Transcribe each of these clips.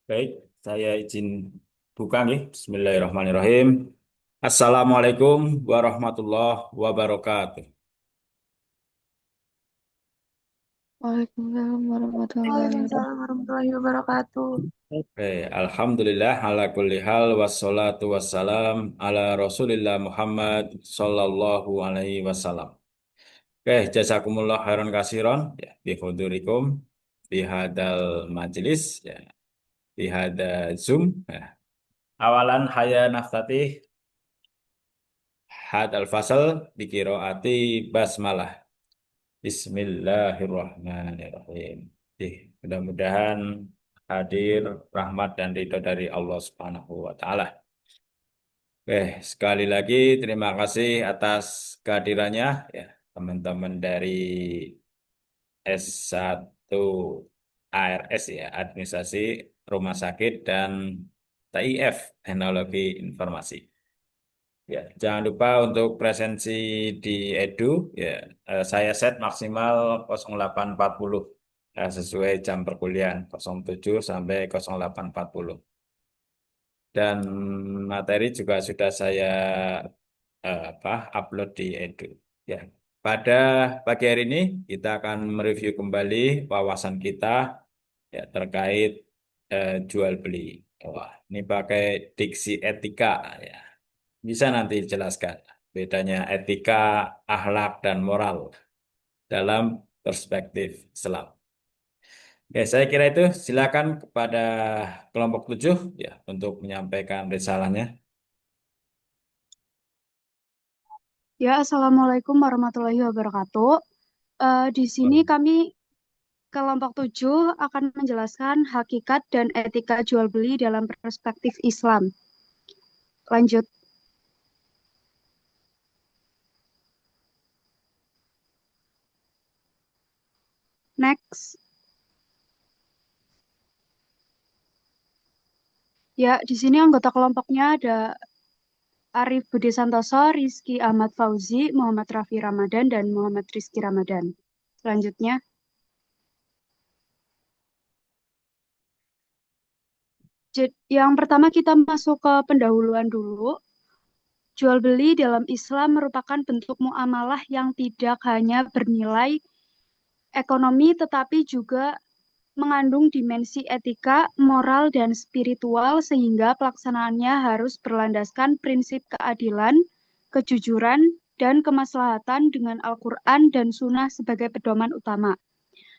Baik, saya izin buka nih. Bismillahirrahmanirrahim. Assalamualaikum warahmatullahi wabarakatuh. Waalaikumsalam warahmatullahi Waalaikumsalam wabarakatuh. warahmatullahi wabarakatuh. Alhamdulillah ala kulli hal wassalatu wassalam ala Rasulillah Muhammad sallallahu alaihi wasallam. Jazakumullah khairan kasiron ya bihudurikum bihadal majlis ya bihada Zoom. Ya. Awalan haya naftatih hadal fasal bikiroati basmalah. Bismillahirrahmanirrahim. Mudah-mudahan hadir rahmat dan ridho dari Allah Subhanahu wa taala. Sekali lagi terima kasih atas kehadirannya ya teman-teman dari S1 ARS ya, Administrasi Rumah Sakit dan TIF, Teknologi Informasi. Ya, jangan lupa untuk presensi di Edu, ya, saya set maksimal 08.40 ya, sesuai jam perkuliahan 07 sampai 08.40. Dan materi juga sudah saya upload di Edu. Ya, pada pagi hari ini kita akan mereview kembali wawasan kita ya terkait jual beli. Wah, ini pakai diksi etika ya. Bisa nanti dijelaskan bedanya etika, akhlak, dan moral dalam perspektif Islam. Oke, saya kira itu silakan kepada kelompok 7 ya untuk menyampaikan risalahnya. Ya, Assalamualaikum warahmatullahi wabarakatuh. Di sini kami kelompok 7 akan menjelaskan hakikat dan etika jual beli dalam perspektif Islam. Lanjut, next. Ya, di sini anggota kelompoknya ada Arif Budi Santoso, Rizky Ahmad Fauzi, Muhammad Rafi Ramadan, dan Muhammad Rizky Ramadan. Selanjutnya, yang pertama kita masuk ke pendahuluan dulu. Jual beli dalam Islam merupakan bentuk muamalah yang tidak hanya bernilai ekonomi tetapi juga mengandung dimensi etika, moral, dan spiritual sehingga pelaksanaannya harus berlandaskan prinsip keadilan, kejujuran, dan kemaslahatan dengan Al-Quran dan Sunnah sebagai pedoman utama.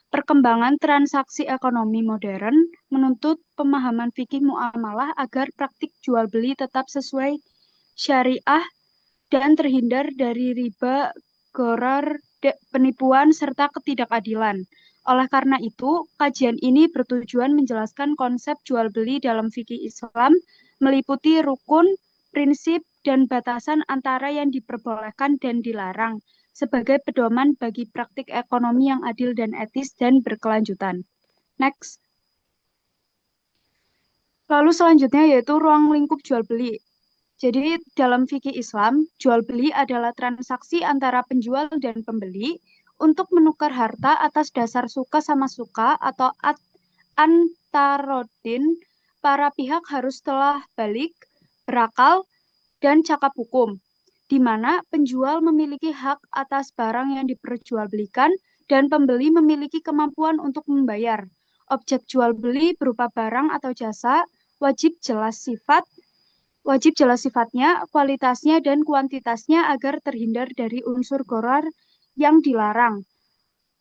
Perkembangan transaksi ekonomi modern menuntut pemahaman fikih muamalah agar praktik jual beli tetap sesuai syariah dan terhindar dari riba, gharar, penipuan, serta ketidakadilan. Oleh karena itu, kajian ini bertujuan menjelaskan konsep jual beli dalam fikih Islam, meliputi rukun, prinsip, dan batasan antara yang diperbolehkan dan dilarang, sebagai pedoman bagi praktik ekonomi yang adil dan etis dan berkelanjutan. Next. Lalu selanjutnya yaitu ruang lingkup jual beli. Jadi dalam fikih Islam, jual beli adalah transaksi antara penjual dan pembeli untuk menukar harta atas dasar suka sama suka atau antarodin. Para pihak harus telah balik, berakal, dan cakap hukum, di mana penjual memiliki hak atas barang yang diperjualbelikan dan pembeli memiliki kemampuan untuk membayar. Objek jual beli berupa barang atau jasa wajib jelas sifatnya, kualitasnya, dan kuantitasnya agar terhindar dari unsur gharar yang dilarang.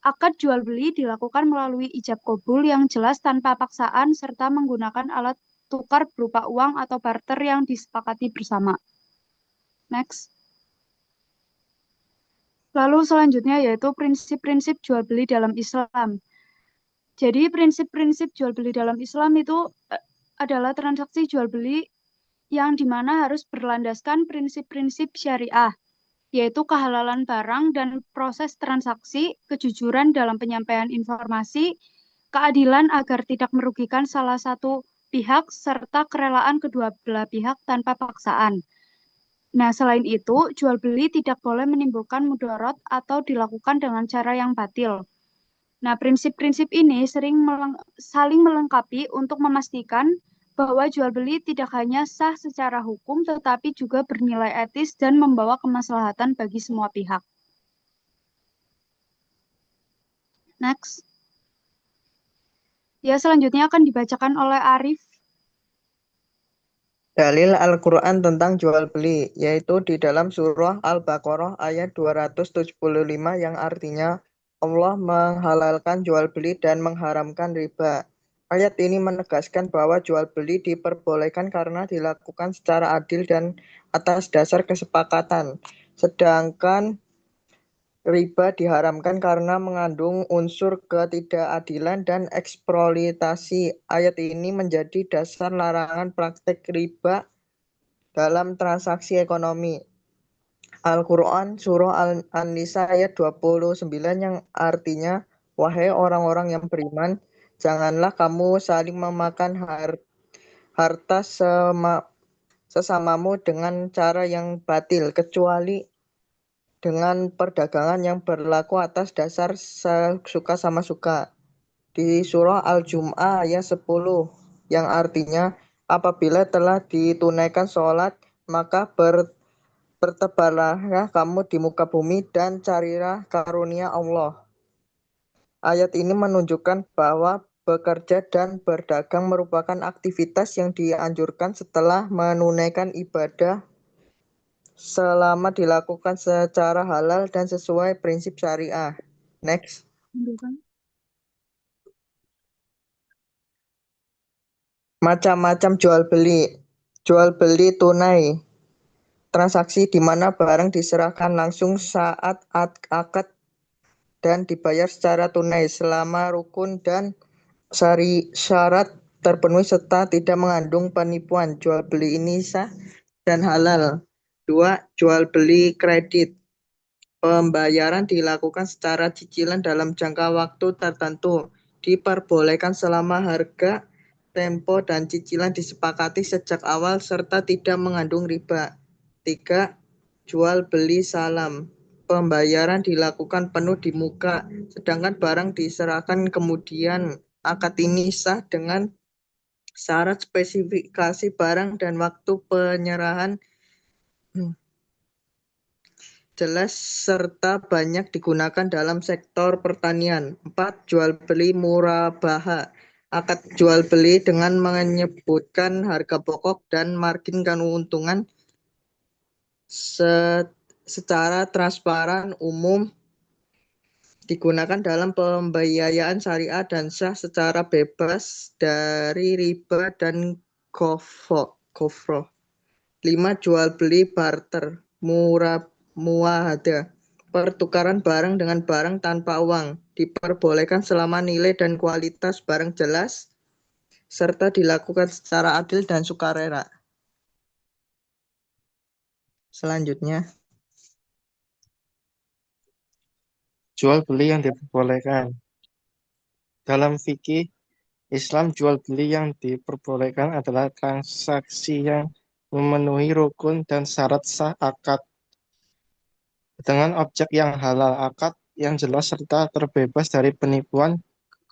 Akad jual beli dilakukan melalui ijab kabul yang jelas tanpa paksaan serta menggunakan alat tukar berupa uang atau barter yang disepakati bersama. Next. Lalu selanjutnya yaitu prinsip-prinsip jual beli dalam Islam. Jadi prinsip-prinsip jual beli dalam Islam itu adalah transaksi jual beli yang dimana harus berlandaskan prinsip-prinsip syariah, yaitu kehalalan barang dan proses transaksi, kejujuran dalam penyampaian informasi, keadilan agar tidak merugikan salah satu pihak, serta kerelaan kedua belah pihak tanpa paksaan. Nah, selain itu, jual beli tidak boleh menimbulkan mudarat atau dilakukan dengan cara yang batil. Nah, prinsip-prinsip ini sering saling melengkapi untuk memastikan bahwa jual beli tidak hanya sah secara hukum, tetapi juga bernilai etis dan membawa kemaslahatan bagi semua pihak. Next. Ya, selanjutnya akan dibacakan oleh Arif. Dalil Al-Quran tentang jual beli, yaitu di dalam surah Al-Baqarah ayat 275 yang artinya Allah menghalalkan jual beli dan mengharamkan riba. Ayat ini menegaskan bahwa jual beli diperbolehkan karena dilakukan secara adil dan atas dasar kesepakatan. Sedangkan riba diharamkan karena mengandung unsur ketidakadilan dan eksploitasi. Ayat ini menjadi dasar larangan praktek riba dalam transaksi ekonomi. Al-Quran Surah An-Nisa ayat 29 yang artinya, wahai orang-orang yang beriman, janganlah kamu saling memakan harta sesamamu dengan cara yang batil, kecuali dengan perdagangan yang berlaku atas dasar suka sama suka. Di surah Al-Jum'ah ayat 10 yang artinya, apabila telah ditunaikan sholat, maka bertebarlah kamu di muka bumi dan carilah karunia Allah. Ayat ini menunjukkan bahwa bekerja dan berdagang merupakan aktivitas yang dianjurkan setelah menunaikan ibadah selama dilakukan secara halal dan sesuai prinsip syariah. Next. Macam-macam jual beli. Jual beli tunai. Transaksi di mana barang diserahkan langsung saat akad dan dibayar secara tunai selama rukun dan syarat terpenuhi serta tidak mengandung penipuan. Jual beli ini sah dan halal. 2. Jual beli kredit. Pembayaran dilakukan secara cicilan dalam jangka waktu tertentu. Diperbolehkan selama harga, tempo, dan cicilan disepakati sejak awal serta tidak mengandung riba. 3. Jual beli salam. Pembayaran dilakukan penuh di muka, sedangkan barang diserahkan kemudian. Akad ini sah dengan syarat spesifikasi barang dan waktu penyerahan jelas serta banyak digunakan dalam sektor pertanian. 4. Jual beli murabaha. Akad jual beli dengan menyebutkan harga pokok dan margin keuntungan secara transparan umum digunakan dalam pembiayaan syariah dan sah secara bebas dari riba dan kofroh. 5. Jual beli barter muahada. Pertukaran barang dengan barang tanpa uang diperbolehkan selama nilai dan kualitas barang jelas serta dilakukan secara adil dan sukarela. Selanjutnya, Jual beli yang diperbolehkan. Dalam fikih Islam, jual beli yang diperbolehkan adalah transaksi yang memenuhi rukun dan syarat sah akad dengan objek yang halal, akad yang jelas serta terbebas dari penipuan,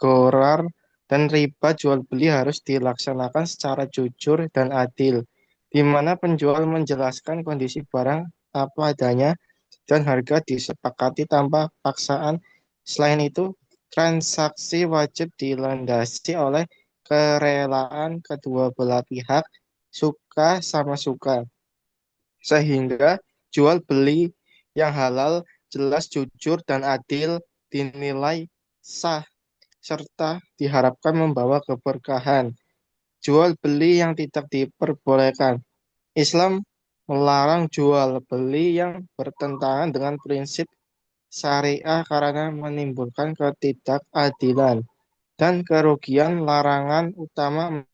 gharar, dan riba. Jual beli harus dilaksanakan secara jujur dan adil, di mana penjual menjelaskan kondisi barang apa adanya dan harga disepakati tanpa paksaan. Selain itu, transaksi wajib dilandasi oleh kerelaan kedua belah pihak, suka sama suka, sehingga jual beli yang halal, jelas, jujur, dan adil dinilai sah serta diharapkan membawa keberkahan. Jual beli yang tidak diperbolehkan. Islam melarang jual beli yang bertentangan dengan prinsip syariah karena menimbulkan ketidakadilan dan kerugian. Larangan utama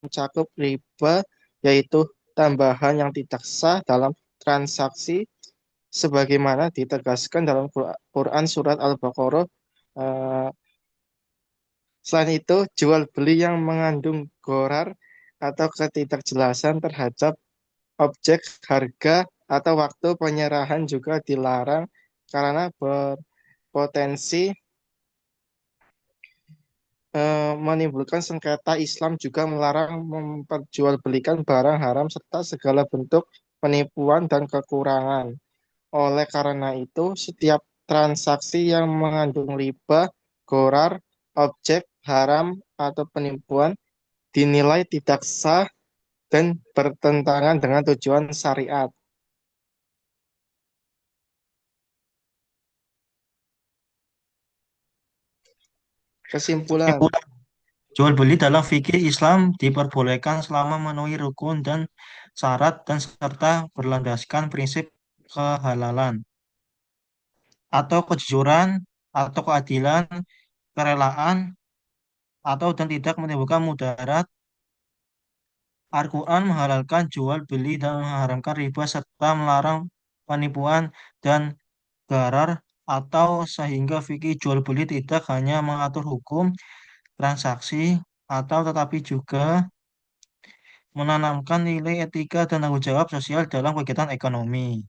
mencakup riba, yaitu tambahan yang tidak sah dalam transaksi sebagaimana ditegaskan dalam Quran surat Al-Baqarah. Eh, Selain itu, jual beli yang mengandung gharar atau ketidakjelasan terhadap objek, harga, atau waktu penyerahan juga dilarang karena berpotensi menimbulkan sengketa. Islam juga melarang memperjualbelikan barang haram serta segala bentuk penipuan dan kekurangan. Oleh karena itu, setiap transaksi yang mengandung riba, gharar, objek haram, atau penipuan dinilai tidak sah dan bertentangan dengan tujuan syariat. Kesimpulan, Kesimpulan, jual beli dalam fikih Islam diperbolehkan selama memenuhi rukun dan syarat dan serta berlandaskan prinsip kehalalan atau kejujuran atau keadilan, kerelaan atau dan tidak menimbulkan mudarat. Al-Quran menghalalkan jual beli dan mengharamkan riba serta melarang penipuan dan gharar atau sehingga fikih jual beli tidak hanya mengatur hukum transaksi atau tetapi juga menanamkan nilai etika dan tanggung jawab sosial dalam kegiatan ekonomi.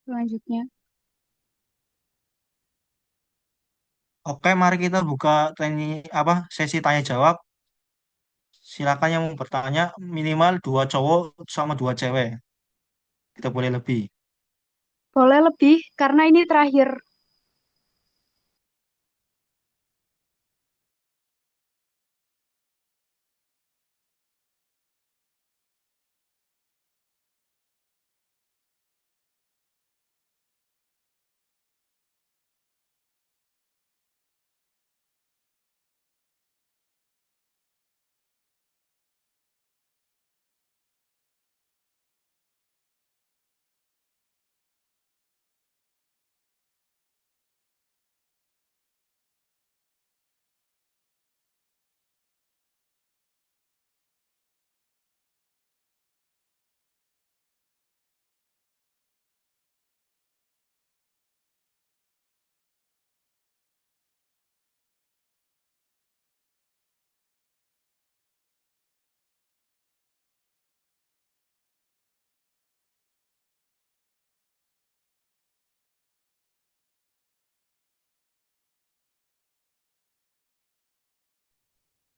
Selanjutnya. Oke, mari kita buka sesi tanya jawab. Silakan yang mau bertanya minimal dua cowok sama dua cewek. Kita boleh lebih. Boleh lebih, karena ini terakhir.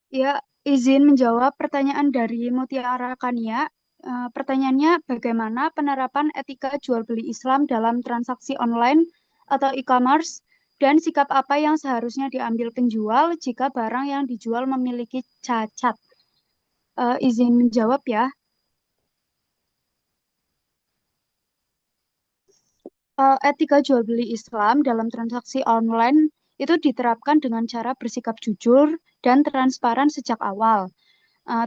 Ya, izin menjawab pertanyaan dari Mutiara Kania. Pertanyaannya, bagaimana penerapan etika jual beli Islam dalam transaksi online atau e-commerce dan sikap apa yang seharusnya diambil penjual jika barang yang dijual memiliki cacat? Izin menjawab ya. Etika jual beli Islam dalam transaksi online itu diterapkan dengan cara bersikap jujur dan transparan sejak awal,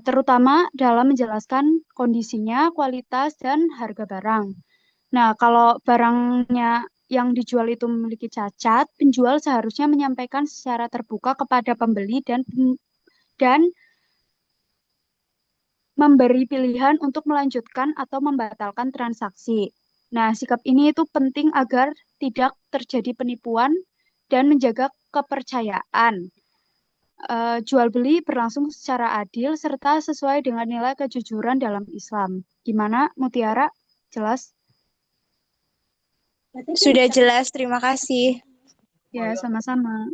terutama dalam menjelaskan kondisinya, kualitas, dan harga barang. Nah, kalau barangnya yang dijual itu memiliki cacat, penjual seharusnya menyampaikan secara terbuka kepada pembeli dan memberi pilihan untuk melanjutkan atau membatalkan transaksi. Nah, sikap ini itu penting agar tidak terjadi penipuan dan menjaga kepercayaan. Jual beli berlangsung secara adil serta sesuai dengan nilai kejujuran dalam Islam. Gimana, Mutiara? Jelas? Sudah jelas, terima kasih. Ya, sama-sama.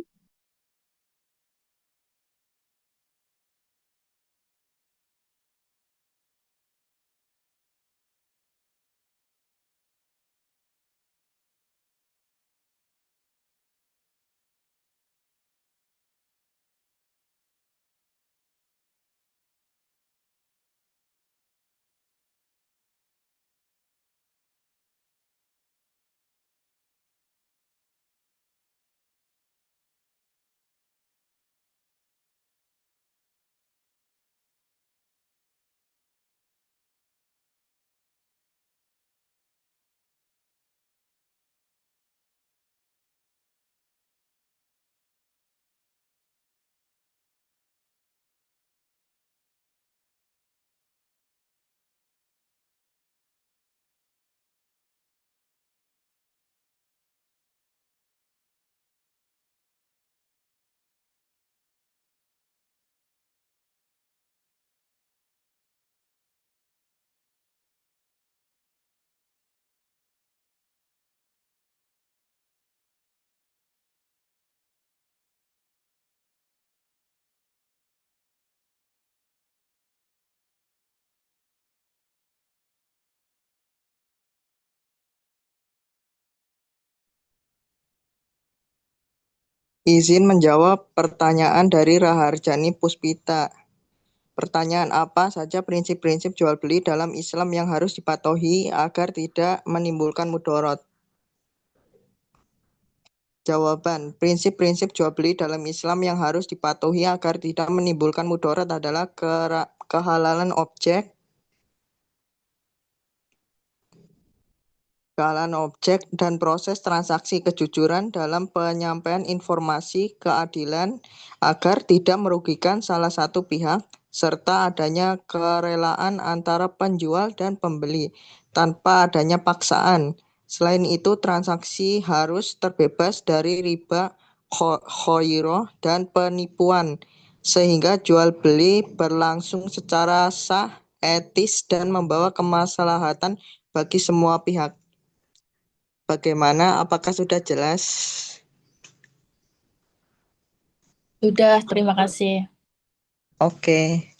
Izin menjawab pertanyaan dari Raharjani Puspita. Pertanyaan apa saja prinsip-prinsip jual beli dalam Islam yang harus dipatuhi agar tidak menimbulkan mudarat? Jawaban, prinsip-prinsip jual beli dalam Islam yang harus dipatuhi agar tidak menimbulkan mudarat adalah kehalalan objek, dan proses transaksi, kejujuran dalam penyampaian informasi, keadilan agar tidak merugikan salah satu pihak, serta adanya kerelaan antara penjual dan pembeli tanpa adanya paksaan. Selain itu, transaksi harus terbebas dari riba, khoiroh, dan penipuan, sehingga jual beli berlangsung secara sah, etis, dan membawa kemaslahatan bagi semua pihak. Bagaimana? Apakah sudah jelas? Sudah, terima kasih. Oke.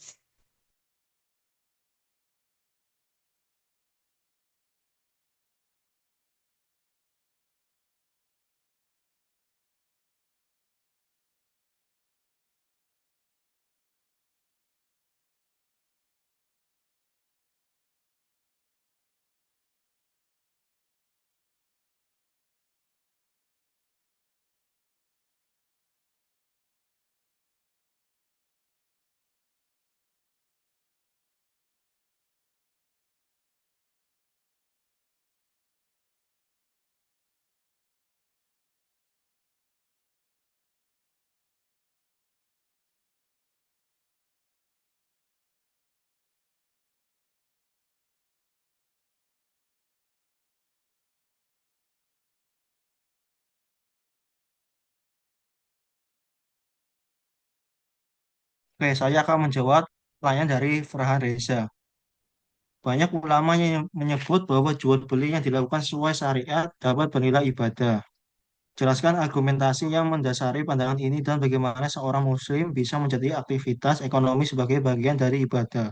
Oke, saya akan menjawab pertanyaan dari Farhan Reza. Banyak ulama yang menyebut bahwa jual beli yang dilakukan sesuai syariat dapat bernilai ibadah. Jelaskan argumentasi yang mendasari pandangan ini dan bagaimana seorang muslim bisa menjadi aktivitas ekonomi sebagai bagian dari ibadah.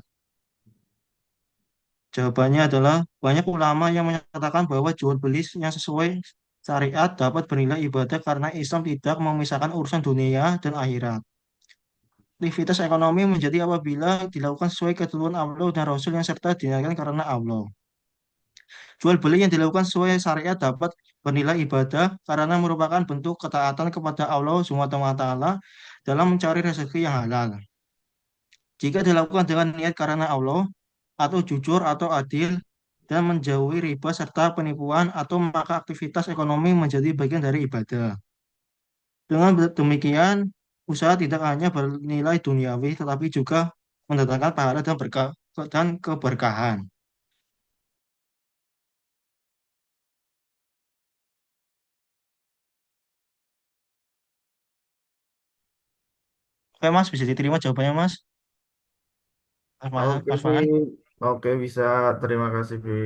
Jawabannya adalah banyak ulama yang menyatakan bahwa jual beli yang sesuai syariat dapat bernilai ibadah karena Islam tidak memisahkan urusan dunia dan akhirat. Aktivitas ekonomi menjadi apabila dilakukan sesuai ketentuan Allah dan Rasul yang serta dinyatakan karena Allah. Jual beli yang dilakukan sesuai syariat dapat bernilai ibadah karena merupakan bentuk ketaatan kepada Allah Subhanahu wa taala dalam mencari rezeki yang halal. Jika dilakukan dengan niat karena Allah atau jujur atau adil dan menjauhi riba serta penipuan atau maka aktivitas ekonomi menjadi bagian dari ibadah. Dengan demikian, usaha tidak hanya bernilai duniawi tetapi juga mendatangkan pahala dan keberkahan. Oke Mas, bisa diterima jawabannya Mas? Oke, Mas Vi. Farhan? Oke, bisa. Terima kasih, Vi.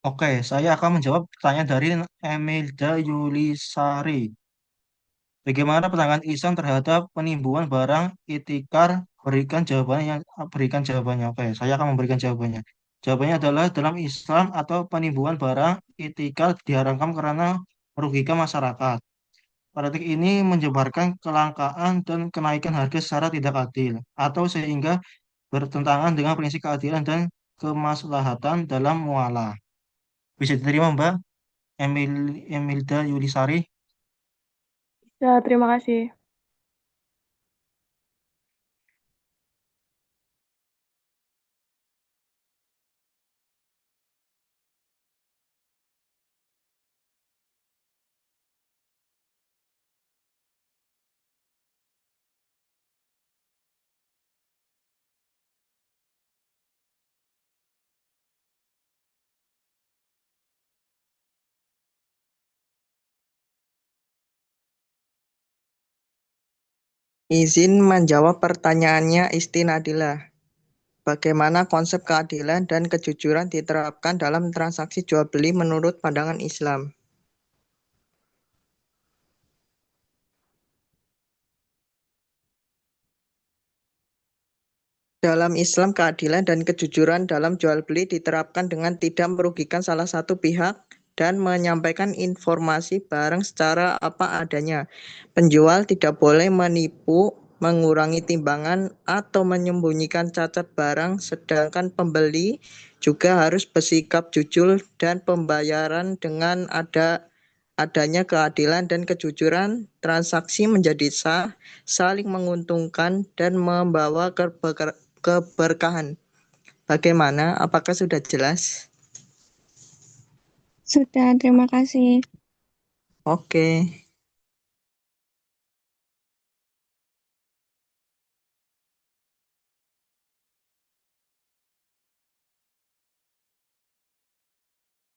Oke, saya akan menjawab pertanyaan dari Emilda Yulisari. Bagaimana pandangan Islam terhadap penimbuhan barang itikar Berikan jawabannya. Oke, saya akan memberikan jawabannya. Jawabannya adalah dalam Islam atau penipuan barang etika diharamkan karena merugikan masyarakat. Praktik ini menyebarkan kelangkaan dan kenaikan harga secara tidak adil atau sehingga bertentangan dengan prinsip keadilan dan kemaslahatan dalam muamalah. Bisa diterima, Mbak Emilda Yulisari? Ya, terima kasih. Izin menjawab pertanyaannya Isti Nadila. Bagaimana konsep keadilan dan kejujuran diterapkan dalam transaksi jual beli menurut pandangan Islam? Dalam Islam, keadilan dan kejujuran dalam jual beli diterapkan dengan tidak merugikan salah satu pihak dan menyampaikan informasi barang secara apa adanya. Penjual tidak boleh menipu, mengurangi timbangan, atau menyembunyikan cacat barang, sedangkan pembeli juga harus bersikap jujur dan pembayaran dengan adanya keadilan dan kejujuran, transaksi menjadi sah, saling menguntungkan, dan membawa keberkahan. Bagaimana? Apakah sudah jelas? Sudah, terima kasih. Oke.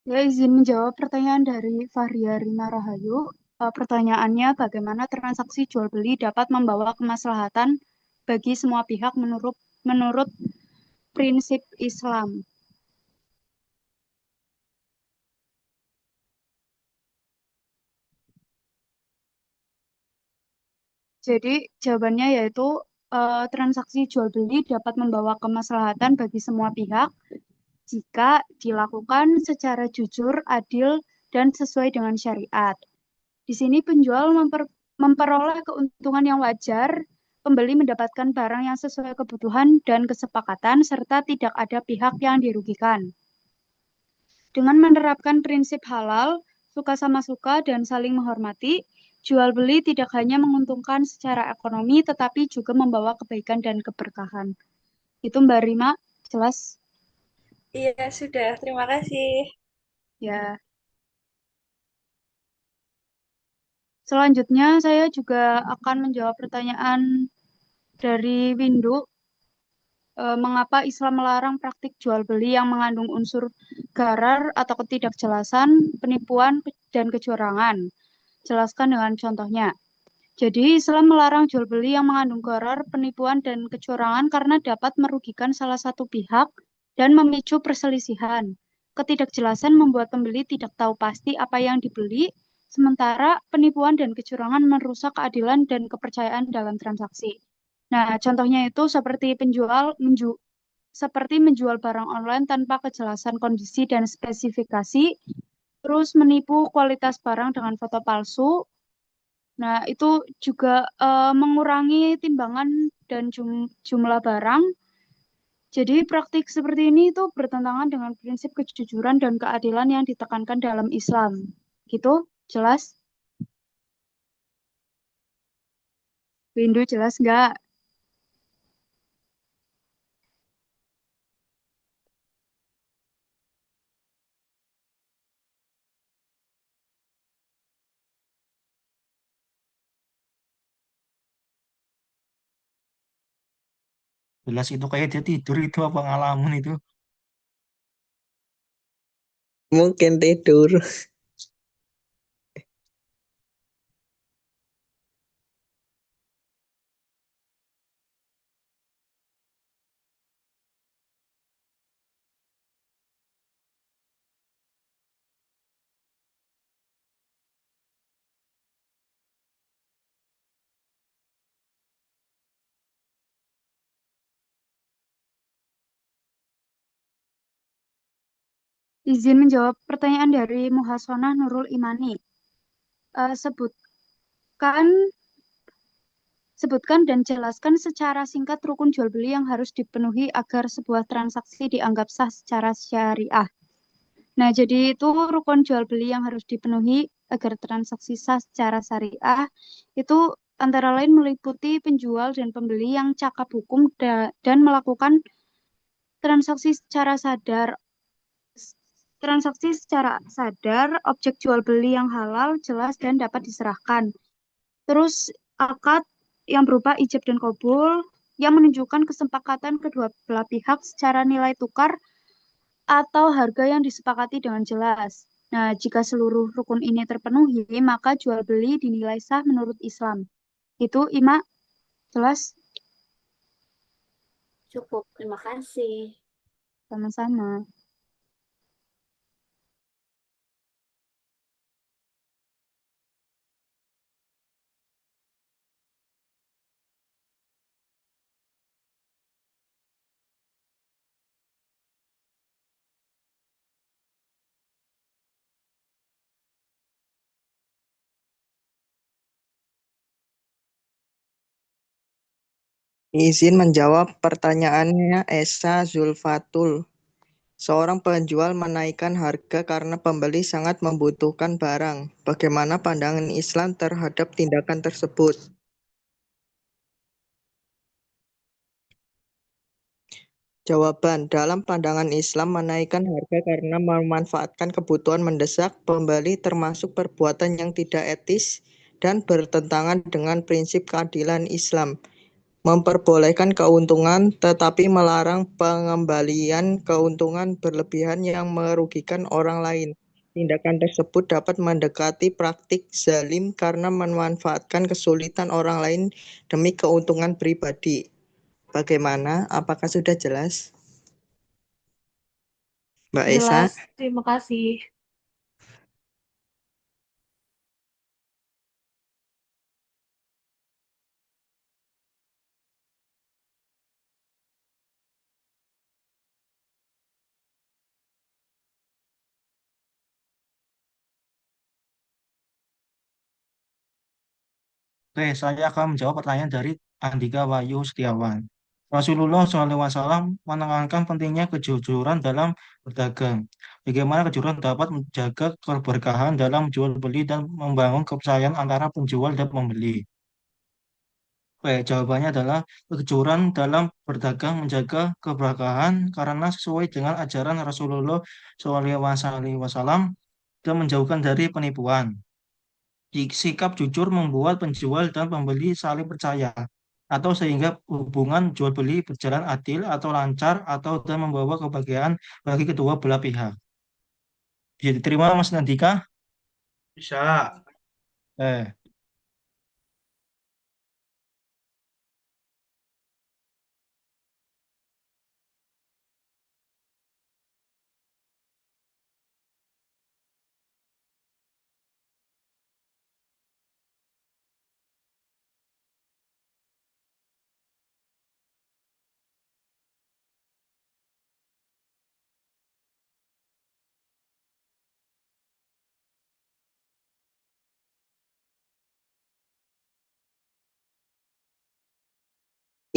Ya, izin menjawab pertanyaan dari Fahria Rima Rahayu. Pertanyaannya, bagaimana transaksi jual beli dapat membawa kemaslahatan bagi semua pihak menurut prinsip Islam? Jadi jawabannya yaitu transaksi jual beli dapat membawa kemaslahatan bagi semua pihak jika dilakukan secara jujur, adil, dan sesuai dengan syariat. Di sini penjual memperoleh keuntungan yang wajar, pembeli mendapatkan barang yang sesuai kebutuhan dan kesepakatan, serta tidak ada pihak yang dirugikan. Dengan menerapkan prinsip halal, suka sama suka, dan saling menghormati, jual beli tidak hanya menguntungkan secara ekonomi, tetapi juga membawa kebaikan dan keberkahan. Itu Mbak Rima, jelas? Iya, sudah. Terima kasih. Ya. Selanjutnya, saya juga akan menjawab pertanyaan dari Windu. Mengapa Islam melarang praktik jual beli yang mengandung unsur gharar atau ketidakjelasan, penipuan, dan kecurangan? Jelaskan dengan contohnya. Jadi, Islam melarang jual beli yang mengandung gharar, penipuan, dan kecurangan karena dapat merugikan salah satu pihak dan memicu perselisihan. Ketidakjelasan membuat pembeli tidak tahu pasti apa yang dibeli, sementara penipuan dan kecurangan merusak keadilan dan kepercayaan dalam transaksi. Nah, contohnya itu seperti menjual barang online tanpa kejelasan kondisi dan spesifikasi, terus menipu kualitas barang dengan foto palsu. Nah, itu juga mengurangi timbangan dan jumlah barang. Jadi, praktik seperti ini itu bertentangan dengan prinsip kejujuran dan keadilan yang ditekankan dalam Islam. Gitu, jelas? Windu, jelas nggak? Jelas itu kayak dia tidur itu apa ngalamun itu. Mungkin tidur. Izin menjawab pertanyaan dari Muhasonah Nurul Imani. Sebutkan dan jelaskan secara singkat rukun jual beli yang harus dipenuhi agar sebuah transaksi dianggap sah secara syariah. Nah, jadi itu rukun jual beli yang harus dipenuhi agar transaksi sah secara syariah itu antara lain meliputi penjual dan pembeli yang cakap hukum dan melakukan transaksi secara sadar. Objek jual beli yang halal, jelas, dan dapat diserahkan. Terus akad yang berupa ijab dan kabul yang menunjukkan kesepakatan kedua belah pihak secara nilai tukar atau harga yang disepakati dengan jelas. Nah, jika seluruh rukun ini terpenuhi, maka jual beli dinilai sah menurut Islam. Itu, Ima, jelas? Cukup, terima kasih. Sama-sama. Izin menjawab pertanyaannya Esa Zulfatul. Seorang penjual menaikkan harga karena pembeli sangat membutuhkan barang. Bagaimana pandangan Islam terhadap tindakan tersebut? Jawaban, dalam pandangan Islam, menaikkan harga karena memanfaatkan kebutuhan mendesak pembeli termasuk perbuatan yang tidak etis dan bertentangan dengan prinsip keadilan Islam. Memperbolehkan keuntungan tetapi melarang pengembalian keuntungan berlebihan yang merugikan orang lain. Tindakan tersebut dapat mendekati praktik zalim karena memanfaatkan kesulitan orang lain demi keuntungan pribadi. Bagaimana? Apakah sudah jelas? Mbak Esa? Jelas, terima kasih. Oke, saya akan menjawab pertanyaan dari Andika Wahyu Setiawan. Rasulullah SAW menekankan pentingnya kejujuran dalam berdagang. Bagaimana kejujuran dapat menjaga keberkahan dalam jual beli dan membangun kepercayaan antara penjual dan pembeli. Oke, jawabannya adalah kejujuran dalam berdagang menjaga keberkahan karena sesuai dengan ajaran Rasulullah SAW dan menjauhkan dari penipuan. Sikap jujur membuat penjual dan pembeli saling percaya, atau sehingga hubungan jual beli berjalan adil atau lancar atau dan membawa kebahagiaan bagi kedua belah pihak. Bisa diterima Mas Nandika? Bisa. Eh,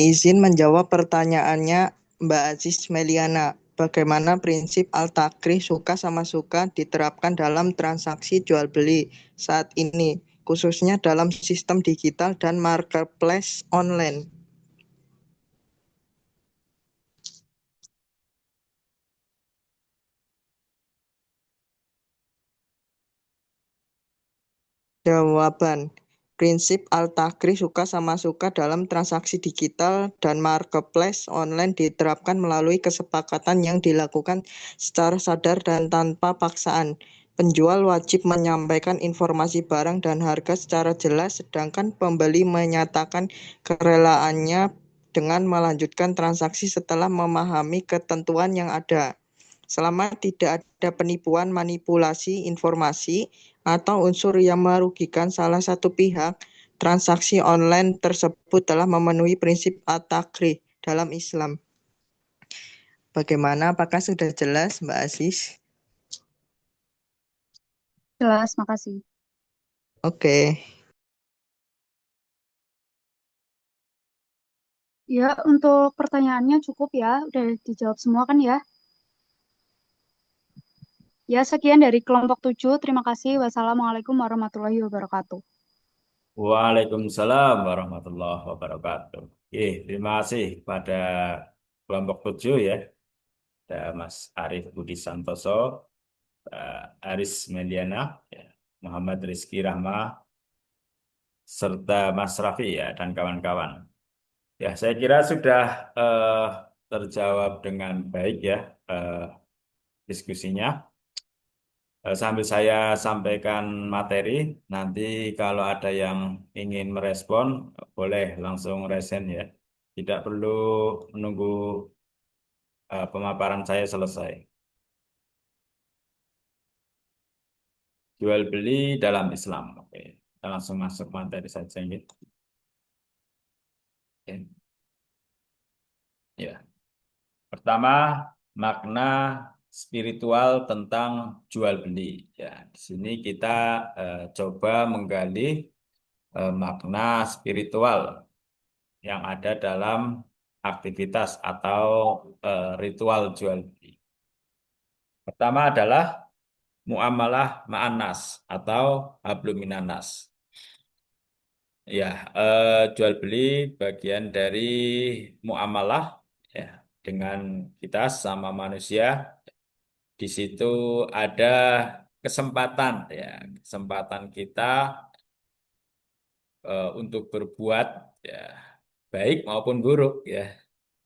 Izin menjawab pertanyaannya Mbak Aziz Meliana. Bagaimana prinsip al-takrih suka sama suka diterapkan dalam transaksi jual beli saat ini, khususnya dalam sistem digital dan marketplace online? Jawaban, prinsip al-takrih suka sama suka dalam transaksi digital dan marketplace online diterapkan melalui kesepakatan yang dilakukan secara sadar dan tanpa paksaan. Penjual wajib menyampaikan informasi barang dan harga secara jelas, sedangkan pembeli menyatakan kerelaannya dengan melanjutkan transaksi setelah memahami ketentuan yang ada. Selama tidak ada penipuan, manipulasi informasi, atau unsur yang merugikan salah satu pihak, transaksi online tersebut telah memenuhi prinsip at-takrih dalam Islam. Bagaimana? Apakah sudah jelas, Mbak Aziz? Jelas, makasih. Oke. Ya, untuk pertanyaannya cukup ya, udah dijawab semua kan ya? Ya, sekian dari kelompok 7. Terima kasih. Wassalamualaikum warahmatullahi wabarakatuh. Waalaikumsalam warahmatullahi wabarakatuh. Terima kasih pada kelompok 7 ya. Ada Mas Arif Budi Santoso, Aris Meliana, ya, Muhammad Rizky Rahma, serta Mas Raffi ya dan kawan-kawan. Ya, saya kira sudah terjawab dengan baik ya eh, diskusinya. Sambil saya sampaikan materi, nanti kalau ada yang ingin merespon, boleh langsung resen ya. Tidak perlu menunggu pemaparan saya selesai. Jual beli dalam Islam. Oke, kita langsung masuk materi saja gitu. Oke. Ya. Pertama, makna spiritual tentang jual beli. Ya, di sini kita coba menggali makna spiritual yang ada dalam aktivitas atau ritual jual beli. Pertama adalah muamalah ma'anas atau habluminanas. Ya, jual beli bagian dari muamalah ya dengan kita sama manusia. Di situ ada kesempatan ya, kesempatan kita untuk berbuat ya baik maupun buruk ya.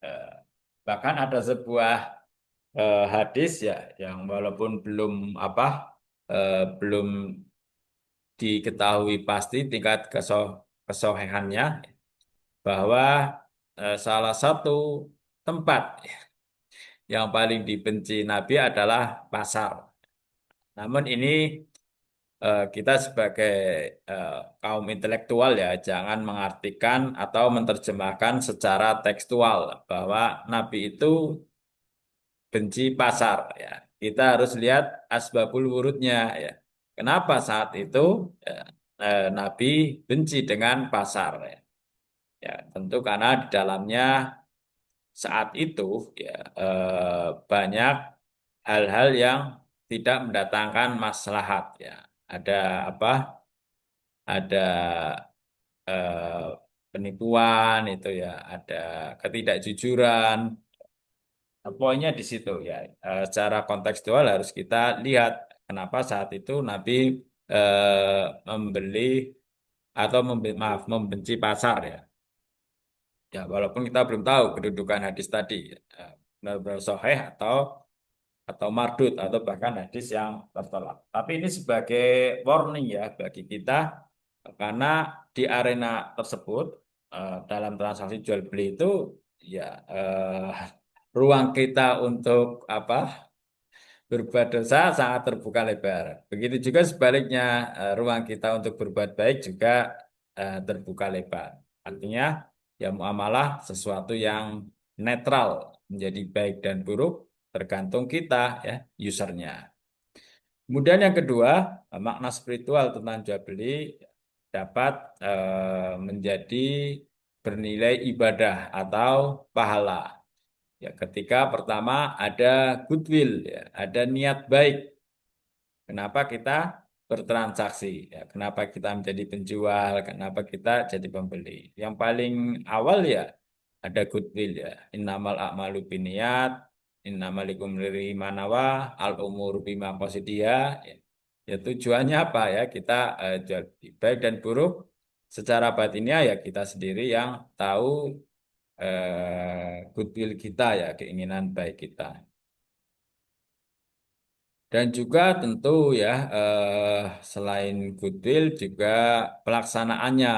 Eh, Bahkan ada sebuah hadis ya yang walaupun belum diketahui pasti tingkat kesohihannya bahwa salah satu tempat yang paling dibenci Nabi adalah pasar. Namun ini kita sebagai eh, kaum intelektual ya jangan mengartikan atau menerjemahkan secara tekstual bahwa Nabi itu benci pasar ya. Kita harus lihat asbabul wurudnya ya. Kenapa saat itu ya, Nabi benci dengan pasar ya. Ya, tentu karena di dalamnya saat itu ya banyak hal-hal yang tidak mendatangkan maslahat ya. Ada apa? Ada eh, penipuan itu ya, ada ketidakjujuran. Poinnya di situ ya. Secara kontekstual harus kita lihat kenapa saat itu Nabi membeli atau membenci pasar ya. Ya, walaupun kita belum tahu kedudukan hadis tadi, benar-benar sahih atau mardud atau bahkan hadis yang tertolak. Tapi ini sebagai warning ya bagi kita karena di arena tersebut dalam transaksi jual beli itu ya ruang kita untuk berbuat dosa sangat terbuka lebar. Begitu juga sebaliknya, ruang kita untuk berbuat baik juga terbuka lebar. Artinya, ya muamalah sesuatu yang netral, menjadi baik dan buruk tergantung kita, ya, usernya. Kemudian yang kedua, makna spiritual tentang jual beli dapat menjadi bernilai ibadah atau pahala. Ya, ketika pertama ada goodwill, ya, ada niat baik. Kenapa kita bertransaksi? Ya, kenapa kita menjadi penjual? Kenapa kita jadi pembeli? Yang paling awal ya ada goodwill ya. Innamal a'malu binniyat, innamal likumri manawa, al umur bima qasidiya. Ya, ya tujuannya apa ya? Kita jual beli. Baik dan buruk secara batinnya ya kita sendiri yang tahu goodwill kita ya, keinginan baik kita. Dan juga tentu ya selain goodwill juga pelaksanaannya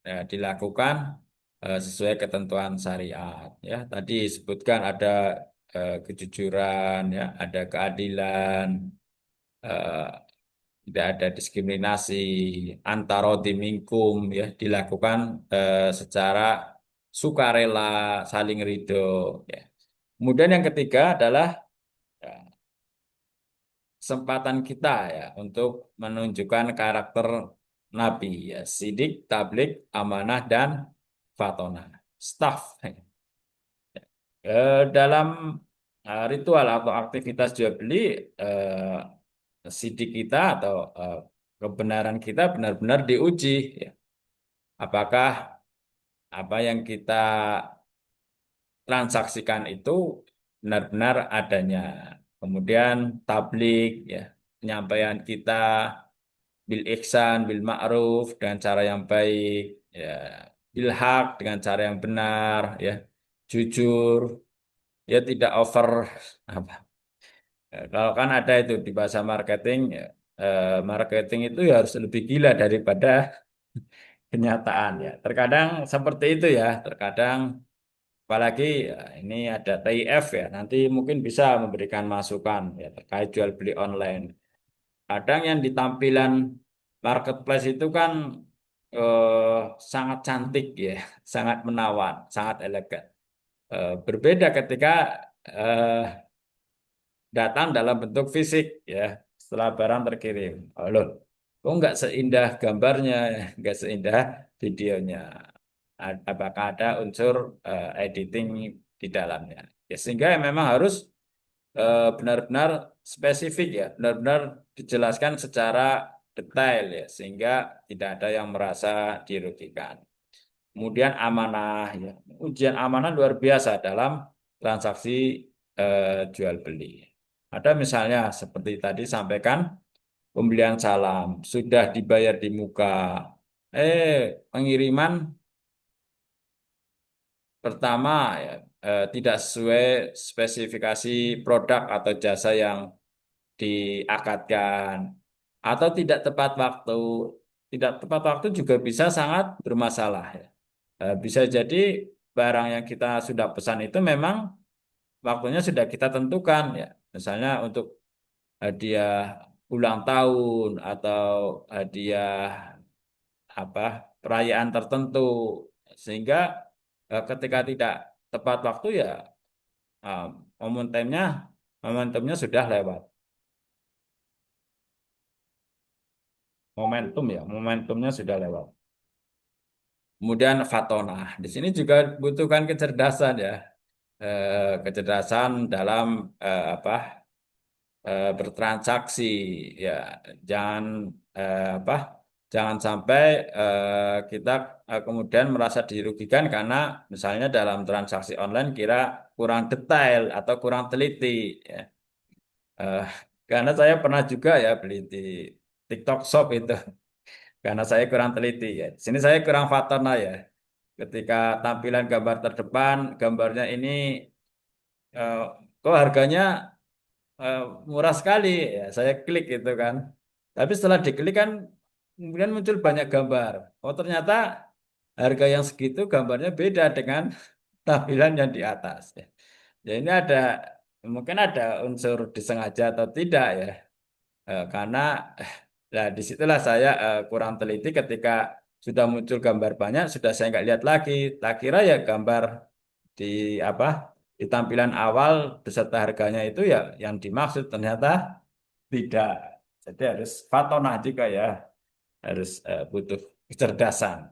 ya, dilakukan sesuai ketentuan syariat. Ya, tadi sebutkan ada kejujuran, ya, ada keadilan, eh, tidak ada diskriminasi, antara dimingkum ya dilakukan secara sukarela, saling ridho. Ya. Kemudian yang ketiga adalah ya, kesempatan kita ya untuk menunjukkan karakter Nabi ya, sidik, tablik, amanah dan fatonah. Staff. Dalam ritual atau aktivitas jual beli, sidik kita atau kebenaran kita benar-benar diuji ya. Apakah apa yang kita transaksikan itu benar-benar adanya. Kemudian tablik ya, penyampaian kita bil ihsan, bil ma'ruf dengan cara yang baik, ya, bil haq dengan cara yang benar, ya, jujur, ya tidak over apa. Kalau kan ada itu di bahasa marketing, ya, marketing itu ya harus lebih gila daripada kenyataan ya. Terkadang seperti itu ya, terkadang apalagi ya, ini ada TIF ya, nanti mungkin bisa memberikan masukan ya terkait jual beli online. Kadang yang di tampilan marketplace itu kan sangat cantik ya, sangat menawan, sangat elegan. Berbeda ketika eh, datang dalam bentuk fisik ya, setelah barang terkirim. Oh, loh, kok nggak seindah gambarnya, nggak seindah videonya. Apakah ada unsur editing di dalamnya? Ya, sehingga memang harus benar-benar spesifik ya, benar-benar dijelaskan secara detail ya, sehingga tidak ada yang merasa dirugikan. Kemudian amanah ya, ujian amanah luar biasa dalam transaksi jual beli. Ada misalnya seperti tadi sampaikan pembelian salam sudah dibayar di muka, pengiriman pertama ya, tidak sesuai spesifikasi produk atau jasa yang diakatkan atau tidak tepat waktu. Tidak tepat waktu juga bisa sangat bermasalah ya. Bisa jadi barang yang kita sudah pesan itu memang waktunya sudah kita tentukan ya. Misalnya untuk hadiah ulang tahun atau hadiah apa perayaan tertentu sehingga ketika tidak tepat waktu ya eh, momentumnya momentumnya sudah lewat. Momentumnya sudah lewat. Kemudian fatonah. Di sini juga butuhkan kecerdasan ya. Kecerdasan dalam apa bertransaksi ya. Jangan apa jangan sampai kita kemudian merasa dirugikan karena misalnya dalam transaksi online kira kurang detail atau kurang teliti ya. Eh, karena saya pernah juga ya beli di TikTok Shop itu karena saya kurang teliti ya. Di sini saya kurang fatonah ya. Ketika tampilan gambar terdepan, gambarnya ini eh, kok harganya eh, murah sekali ya. Saya klik itu kan. Tapi setelah diklik kan kemudian muncul banyak gambar. Oh ternyata harga yang segitu gambarnya beda dengan tampilan yang di atas. Ya, ya ini ada mungkin ada unsur disengaja atau tidak ya. Karena nah disitulah saya kurang teliti ketika sudah muncul gambar banyak, sudah saya nggak lihat lagi. Tak kira ya gambar di apa di tampilan awal beserta harganya itu ya yang dimaksud ternyata tidak. Jadi harus fatonah juga ya, harus butuh kecerdasan,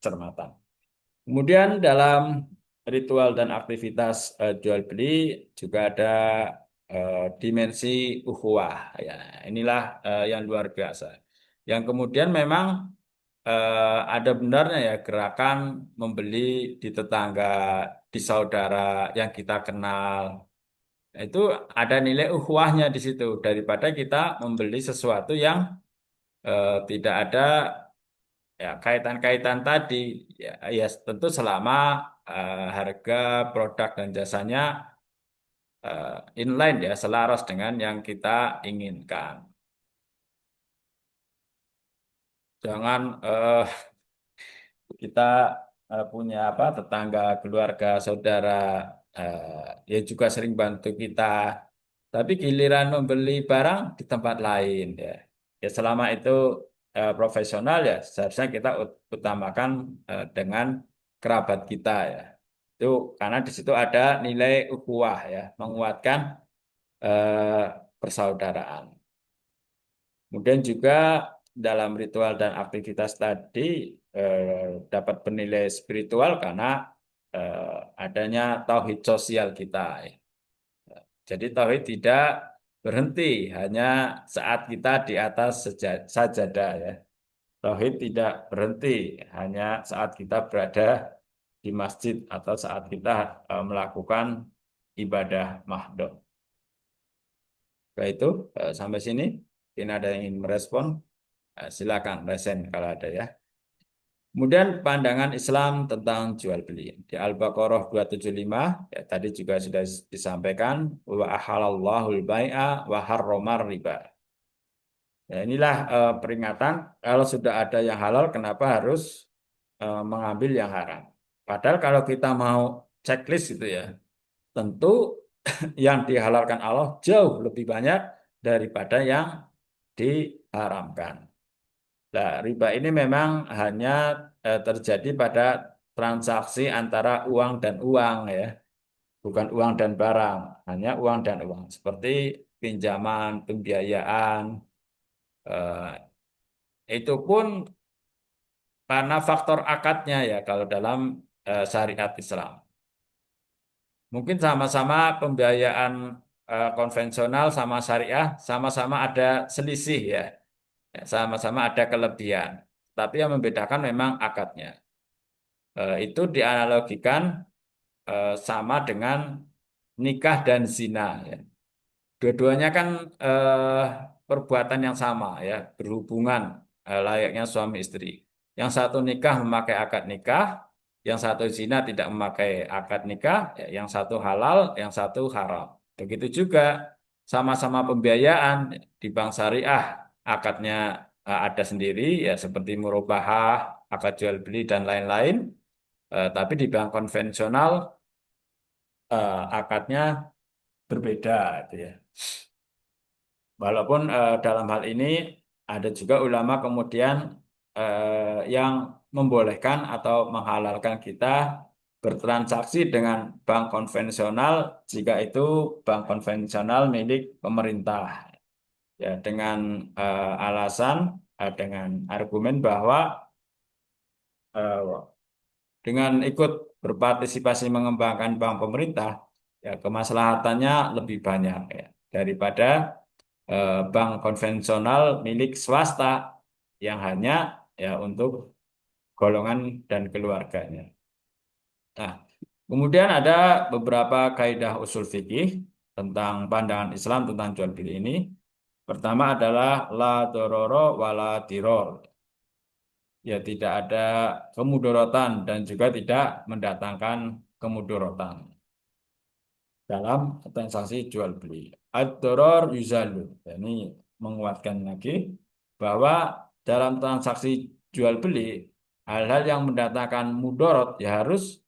cermatan. Kemudian dalam ritual dan aktivitas jual beli juga ada dimensi ukhuwah. Ya, inilah yang luar biasa. Yang kemudian memang ada benarnya ya gerakan membeli di tetangga, di saudara yang kita kenal. Itu ada nilai ukhuwahnya di situ daripada kita membeli sesuatu yang tidak ada ya kaitan-kaitan tadi ya, ya tentu selama harga produk dan jasanya inline ya selaras dengan yang kita inginkan. Jangan kita punya apa tetangga, keluarga, saudara ya juga sering bantu kita, tapi giliran membeli barang di tempat lain ya. Ya selama itu profesional ya seharusnya kita utamakan dengan kerabat kita ya. Itu karena di situ ada nilai ukhuwah ya, menguatkan eh, persaudaraan. Kemudian juga dalam ritual dan aktivitas tadi dapat bernilai spiritual karena adanya tauhid sosial kita. Jadi tauhid tidak berhenti hanya saat kita di atas sajadah ya. Tauhid tidak berhenti hanya saat kita berada di masjid atau saat kita melakukan ibadah mahdoh. Baik itu sampai sini. Mungkin ada yang ingin merespon, silakan resen kalau ada ya. Kemudian pandangan Islam tentang jual beli. Di Al-Baqarah 275 ya, tadi juga sudah disampaikan wa ahalallahul bai'a wa harramar riba. Ya, inilah peringatan kalau sudah ada yang halal kenapa harus mengambil yang haram. Padahal kalau kita mau checklist itu ya, tentu yang dihalalkan Allah jauh lebih banyak daripada yang diharamkan. Nah, riba ini memang hanya terjadi pada transaksi antara uang dan uang ya, bukan uang dan barang, hanya uang dan uang. Seperti pinjaman, pembiayaan, itu pun karena faktor akadnya ya kalau dalam syariat Islam. Mungkin sama-sama pembiayaan konvensional sama syariah, sama-sama ada selisih ya. Ya, sama-sama ada kelebihan. Tapi yang membedakan memang akadnya. Itu dianalogikan sama dengan nikah dan zina. Ya. Dua-duanya kan perbuatan yang sama ya, berhubungan layaknya suami istri. Yang satu nikah memakai akad nikah, yang satu zina tidak memakai akad nikah, ya, yang satu halal, yang satu haram. Begitu juga sama-sama pembiayaan di bank syariah, akadnya ada sendiri ya seperti murabahah, akad jual beli dan lain-lain. Tapi di bank konvensional akadnya berbeda gitu ya. Walaupun dalam hal ini ada juga ulama kemudian yang membolehkan atau menghalalkan kita bertransaksi dengan bank konvensional jika itu bank konvensional milik pemerintah. Ya, dengan alasan, dengan argumen bahwa eh, dengan ikut berpartisipasi mengembangkan bank pemerintah, ya kemaslahatannya lebih banyak ya, daripada bank konvensional milik swasta yang hanya ya untuk golongan dan keluarganya. Nah, kemudian ada beberapa kaidah usul fikih tentang pandangan Islam tentang jual beli ini. Pertama adalah la dororo wala diror. Ya tidak ada kemudorotan dan juga tidak mendatangkan kemudorotan dalam transaksi jual beli. Ad-doror yuzalu. Ini menguatkan lagi bahwa dalam transaksi jual beli hal-hal yang mendatangkan mudorot ya harus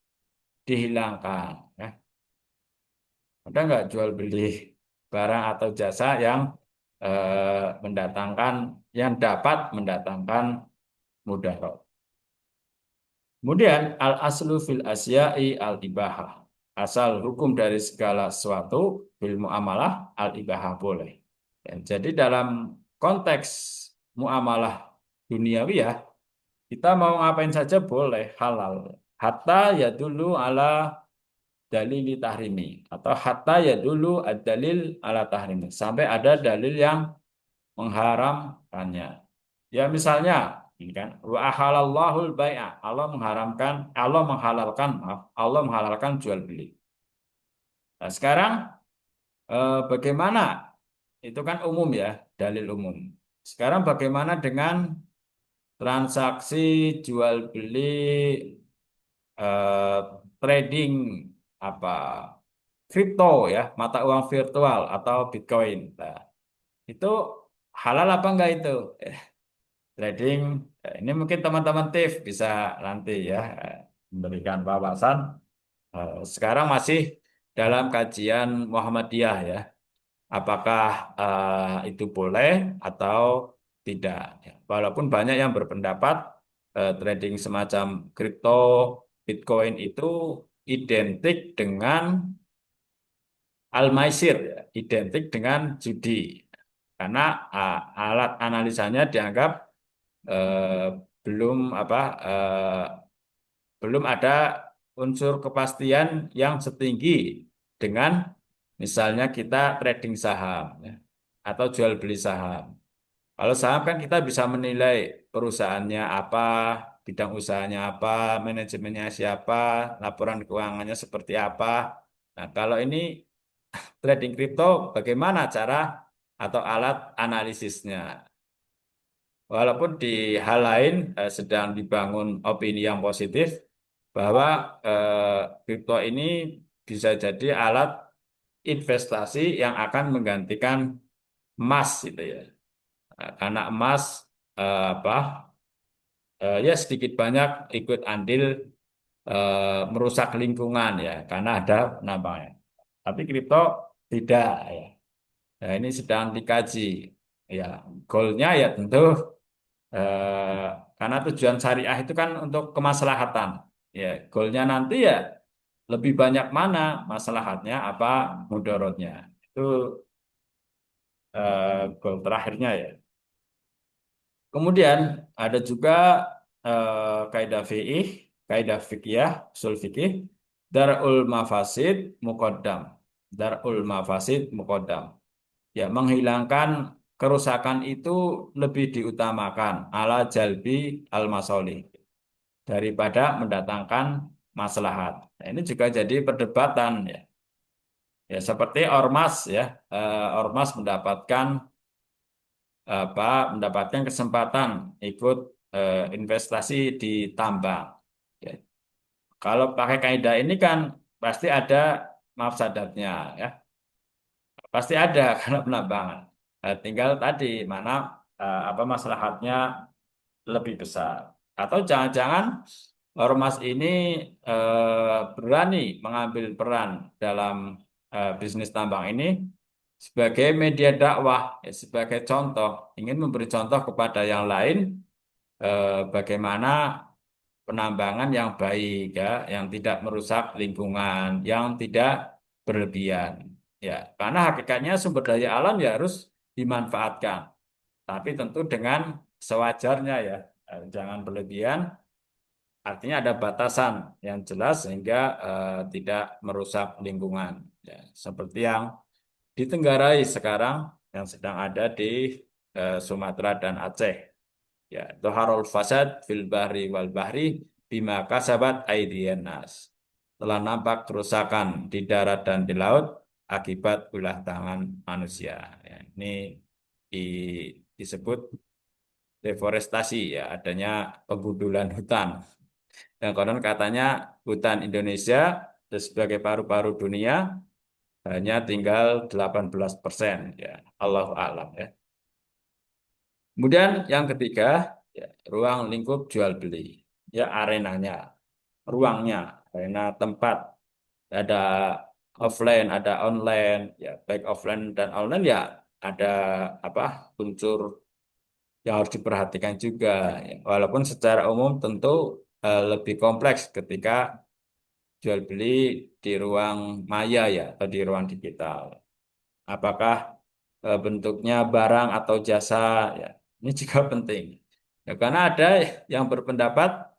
dihilangkan. Ya. Ada nggak jual beli barang atau jasa yang mendatangkan yang dapat mendatangkan mudarat. Kemudian al aslu fil asya'i al ibahah. Asal hukum dari segala sesuatu bil muamalah al ibahah boleh. Ya, jadi dalam konteks muamalah duniawiyah kita mau ngapain saja boleh halal. Hatta ya dulu ala dalili tahrimi atau hatta ya dulu ad dalil ala tahrimi sampai ada dalil yang mengharamkannya. Ya misalnya ini kan wa ahalallahul bai'a. Allah menghalalkan, maaf, Allah menghalalkan jual beli. Nah, sekarang bagaimana? Itu kan umum ya, dalil umum. Sekarang bagaimana dengan transaksi jual beli eh, trading apa kripto ya, mata uang virtual atau Bitcoin. Nah, itu halal apa enggak itu? Trading, ini mungkin teman-teman TIF bisa nanti ya memberikan wawasan. Sekarang masih dalam kajian Muhammadiyah ya, apakah itu boleh atau tidak. Ya. Walaupun banyak yang berpendapat trading semacam kripto, Bitcoin itu identik dengan al-maisir ya, identik dengan judi. Karena alat analisanya dianggap eh, belum apa belum ada unsur kepastian yang setinggi dengan misalnya kita trading saham ya, atau jual beli saham. Kalau saham kan kita bisa menilai perusahaannya apa, bidang usahanya apa, manajemennya siapa, laporan keuangannya seperti apa. Nah, kalau ini trading kripto, bagaimana cara atau alat analisisnya? Walaupun di hal lain sedang dibangun opini yang positif bahwa kripto ini bisa jadi alat investasi yang akan menggantikan emas gitu ya. Karena emas apa ya sedikit banyak ikut andil merusak lingkungan ya karena ada penambangnya. Tapi kripto tidak ya. Nah, ini sedang dikaji. Ya, goalnya ya tentu eh, karena tujuan syariah itu kan untuk kemaslahatan. Ya, goalnya nanti ya lebih banyak mana maslahatnya apa mudaratnya. Itu goal terakhirnya ya. Kemudian ada juga kaidah fiqih, kaidah fikih, usul fikih, darul mafasid muqaddam. Darul mafasid muqaddam. Ya, menghilangkan kerusakan itu lebih diutamakan ala jalbi al-masolih daripada mendatangkan maslahat. Nah, ini juga jadi perdebatan ya. Ya, seperti ormas ya, ormas apa mendapatkan kesempatan ikut investasi di tambang. Ya. Kalau pakai kaidah ini kan pasti ada mafsadatnya ya. Pasti ada karena penambangan. Tinggal tadi mana apa maslahatnya lebih besar. Atau jangan-jangan ormas ini berani mengambil peran dalam bisnis tambang ini sebagai media dakwah, ya, sebagai contoh, ingin memberi contoh kepada yang lain bagaimana penambangan yang baik, ya, yang tidak merusak lingkungan, yang tidak berlebihan. Ya, karena hakikatnya sumber daya alam ya harus dimanfaatkan, tapi tentu dengan sewajarnya ya. Jangan berlebihan, artinya ada batasan yang jelas sehingga tidak merusak lingkungan. Ya, seperti yang ditenggarai sekarang yang sedang ada di Sumatera dan Aceh. Ya, Dhaharul fasad fil bahri wal bahri bima kasabat aydien nas. Telah nampak kerusakan di darat dan di laut akibat ulah tangan manusia. Ya, ini disebut deforestasi ya, adanya penggundulan hutan. Dan konon katanya hutan Indonesia sebagai paru-paru dunia hanya tinggal 18%. Ya, Allahu a'lam ya. Kemudian yang ketiga, ya, ruang lingkup jual beli. Ya, arenanya, ruangnya, arena tempat. Ada offline, ada online, ya, baik offline dan online ya ada apa unsur yang harus diperhatikan juga. Ya. Walaupun secara umum tentu lebih kompleks ketika jual beli di ruang maya ya atau di ruang digital. Apakah bentuknya barang atau jasa ya ini juga penting. Ya, karena ada yang berpendapat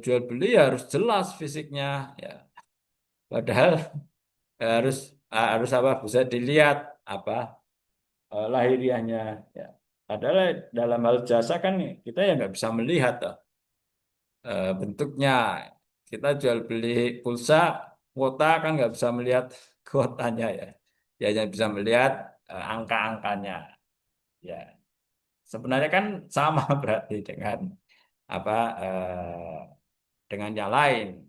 jual beli ya harus jelas fisiknya ya. Padahal harus harus apa bisa dilihat apa lahiriahnya ya. Padahal dalam hal jasa kan kita ya nggak bisa melihat toh, bentuknya. Kita jual beli pulsa, kuota kan nggak bisa melihat kuotanya ya. Ya hanya bisa melihat angka-angkanya. Ya, sebenarnya kan sama berarti dengan apa dengan yang lain.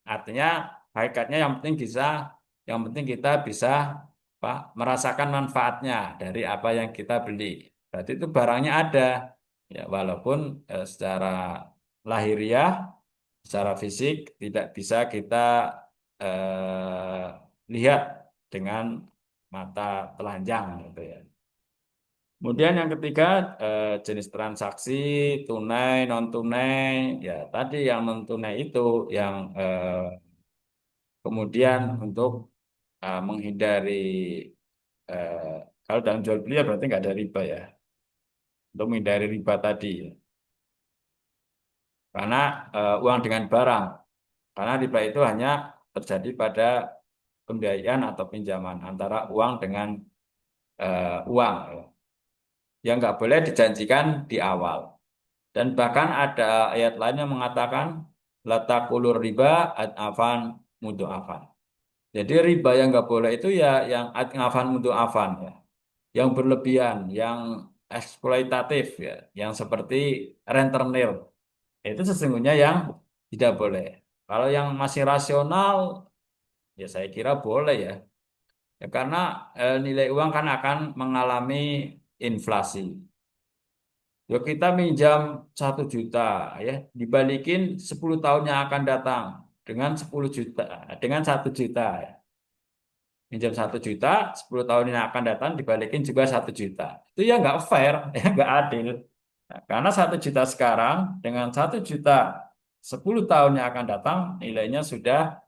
Artinya hakikatnya yang penting kita bisa apa, merasakan manfaatnya dari apa yang kita beli. Berarti itu barangnya ada. Ya, walaupun secara lahiriah, secara fisik tidak bisa kita eh, lihat dengan mata telanjang gitu ya. Kemudian yang ketiga jenis transaksi tunai non tunai ya tadi yang non tunai itu yang kemudian untuk menghindari kalau dalam jual beli ya berarti nggak ada riba ya. Untuk menghindari riba tadi, karena uang dengan barang. Karena riba itu hanya terjadi pada pembiayaan atau pinjaman antara uang dengan uang, yang nggak boleh dijanjikan di awal. Dan bahkan ada ayat lain yang mengatakan latakulur riba ad'afan mudu'afan. Jadi riba yang nggak boleh itu ya yang ad'afan mudu'afan ya, yang berlebihan, yang eksploitatif ya, yang seperti rentenir. Itu sesungguhnya yang tidak boleh. Kalau yang masih rasional, ya saya kira boleh ya. Ya karena nilai uang kan akan mengalami inflasi. Yuk kita minjam 1 juta ya, dibalikin 10 tahun yang akan datang dengan 10 juta, dengan 1 juta. Ya. Minjam 1 juta, 10 tahun yang akan datang dibalikin juga 1 juta. Itu ya nggak fair, ya nggak adil. Nah, karena 1 juta sekarang dengan 1 juta 10 tahun yang akan datang nilainya sudah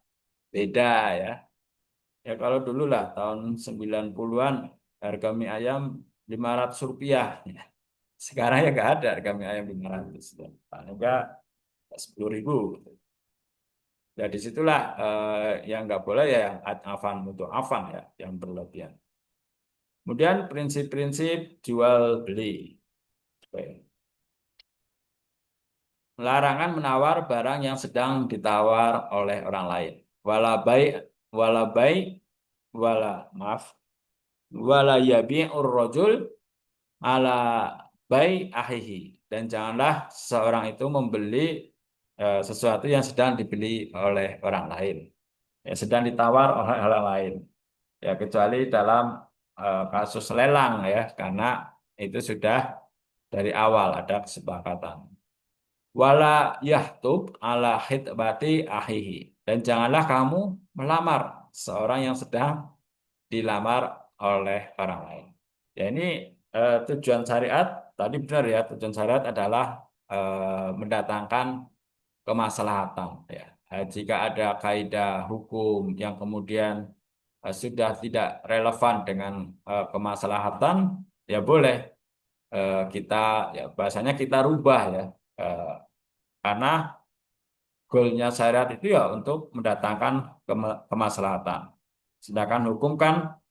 beda ya. Ya kalau dulu lah tahun 90-an harga mie ayam Rp500. Ya. Sekarang ya nggak ada harga mie ayam 500. Paling enggak 10.000. Ya disitulah yang nggak boleh ya yang ad-afan untuk afan ya, yang berlebihan. Kemudian prinsip-prinsip jual beli. Oke. Larangan menawar barang yang sedang ditawar oleh orang lain. Walabai, walabai, maaf, wala yabi'ur rajul ala bai ahihi. Dan janganlah seorang itu membeli sesuatu yang sedang dibeli oleh orang lain, yang sedang ditawar oleh orang lain. Ya kecuali dalam kasus lelang ya, karena itu sudah dari awal ada kesepakatan. Wala yahtub ala khitbati ahihi. Dan janganlah kamu melamar seorang yang sedang dilamar oleh orang lain. Ya ini tujuan syariat, tadi benar ya, tujuan syariat adalah mendatangkan kemaslahatan. Ya. Jika ada kaidah hukum yang kemudian sudah tidak relevan dengan kemaslahatan, ya boleh kita, ya bahasanya kita rubah ya. Eh, karena goalnya syariat itu ya untuk mendatangkan kemaslahatan. Sedangkan hukum kan